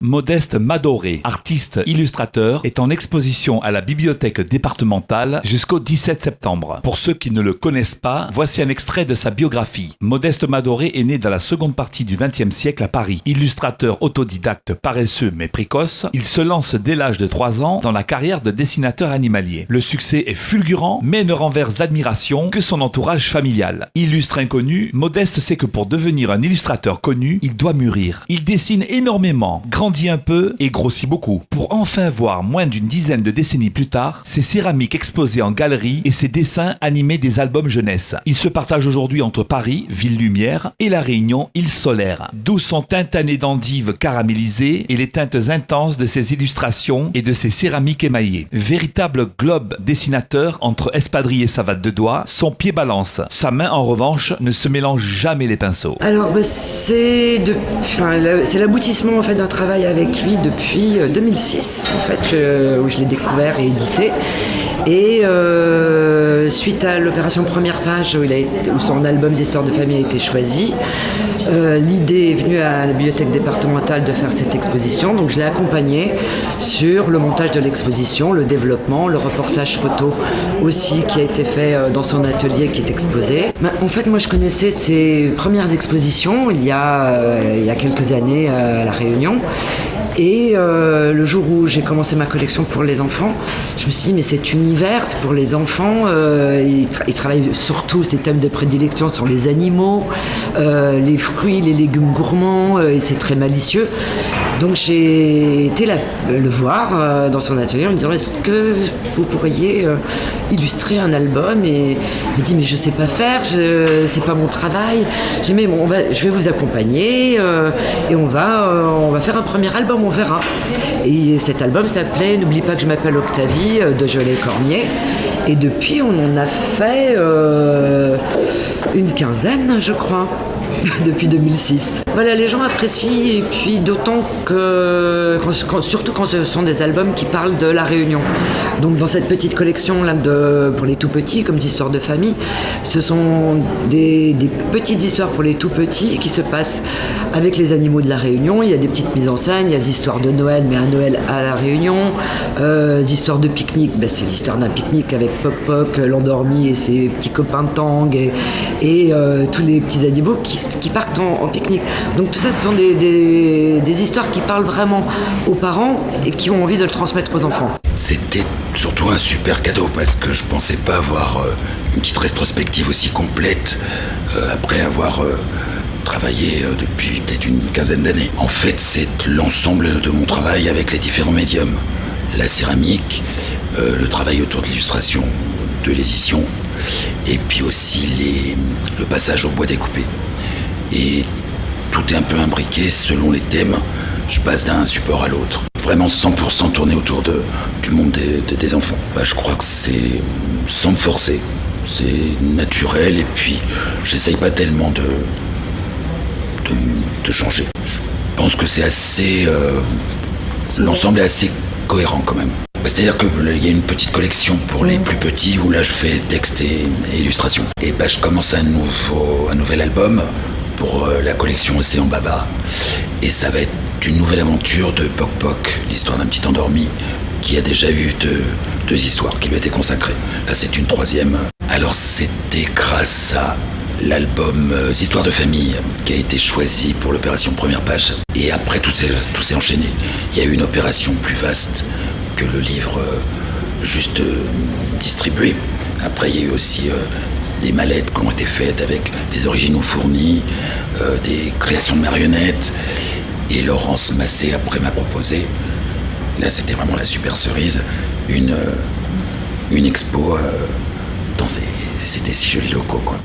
Modeste Madoré, artiste illustrateur, est en exposition à la bibliothèque départementale jusqu'au 17 septembre. Pour ceux qui ne le connaissent pas, voici un extrait de sa biographie. Modeste Madoré est né dans la seconde partie du XXe siècle à Paris. Illustrateur autodidacte paresseux mais précoce, il se lance dès l'âge de 3 ans dans la carrière de dessinateur animalier. Le succès est fulgurant, mais ne renverse d'admiration que son entourage familial. Illustre inconnu, Modeste sait que pour devenir un illustrateur connu, il doit mûrir. Il dessine énormément, grandit un peu et grossit beaucoup, pour enfin voir, moins d'une dizaine de décennies plus tard, ses céramiques exposées en galerie et ses dessins animés des albums jeunesse. Il se partage aujourd'hui entre Paris, ville lumière, et La Réunion, île solaire, d'où son tintané d'endives caramélisées et les teintes intenses de ses illustrations et de ses céramiques émaillées. Véritable globe dessinateur entre espadrilles et savate de doigts, son pied balance. Sa main, en revanche, ne se mélange jamais les pinceaux. Alors, c'est l'aboutissement en fait, d'un travail avec lui depuis 2006, en fait, où je l'ai découvert et édité. Et suite à l'opération Première Page, où son album Histoires de famille a été choisi, l'idée est venue à la bibliothèque départementale de faire cette exposition. Donc je l'ai accompagné sur le montage de l'exposition, le développement, le reportage photo aussi qui a été fait dans son atelier qui est exposé. En fait, moi je connaissais ses premières expositions il y a quelques années à La Réunion. Et le jour où j'ai commencé ma collection pour les enfants, je me suis dit mais cet univers c'est pour les enfants, il travaille surtout, ses thèmes de prédilection sont les animaux, les fruits, les légumes gourmands, et c'est très malicieux. Donc j'ai été le voir dans son atelier en me disant est-ce que vous pourriez illustrer un album, et il me dit mais je sais pas faire, c'est pas mon travail. J'ai dit mais bon, je vais vous accompagner et on va faire un premier album, on verra. Et cet album s'appelait N'oublie pas que je m'appelle Octavie de Joël Cormier, et depuis on en a fait une quinzaine je crois. Depuis 2006. Voilà, les gens apprécient, et puis d'autant que, surtout quand ce sont des albums qui parlent de La Réunion. Donc dans cette petite collection là pour les tout petits, comme des histoires de famille, ce sont des petites histoires pour les tout petits qui se passent avec les animaux de La Réunion. Il y a des petites mises en scène, il y a des histoires de Noël, mais un Noël à La Réunion, des histoires de pique-nique, c'est l'histoire d'un pique-nique avec Poc Poc, l'endormi et ses petits copains de Tang, et tous les petits animaux qui partent en pique-nique. Donc tout ça, ce sont des histoires qui parlent vraiment aux parents et qui ont envie de le transmettre aux enfants. C'était surtout un super cadeau parce que je pensais pas avoir une petite rétrospective aussi complète après avoir travaillé depuis peut-être une quinzaine d'années. En fait, c'est l'ensemble de mon travail avec les différents médiums. La céramique, le travail autour de l'illustration, de l'édition, et puis aussi le passage au bois découpé. Et tout est un peu imbriqué selon les thèmes. Je passe d'un support à l'autre. Vraiment 100% tourné autour du monde des enfants. Je crois que c'est sans me forcer. C'est naturel, et puis j'essaye pas tellement de changer. Je pense que c'est assez... l'ensemble est assez cohérent quand même. C'est-à-dire qu'il y a une petite collection pour les plus petits où là je fais texte et illustration. Et je commence un nouvel album pour la collection Océan Baba. Et ça va être une nouvelle aventure de Poc Poc, l'histoire d'un petit endormi qui a déjà eu deux histoires qui lui étaient consacrées. Là c'est une troisième. Alors c'était grâce à l'album Histoires de famille qui a été choisi pour l'opération Première Page. Et après tout s'est enchaîné. Il y a eu une opération plus vaste que le livre juste distribué. Après il y a eu aussi des mallettes qui ont été faites avec des originaux fournis, des créations de marionnettes. Et Laurence Massé après m'a proposé, là c'était vraiment la super cerise, une expo dans ces jolies locaux quoi.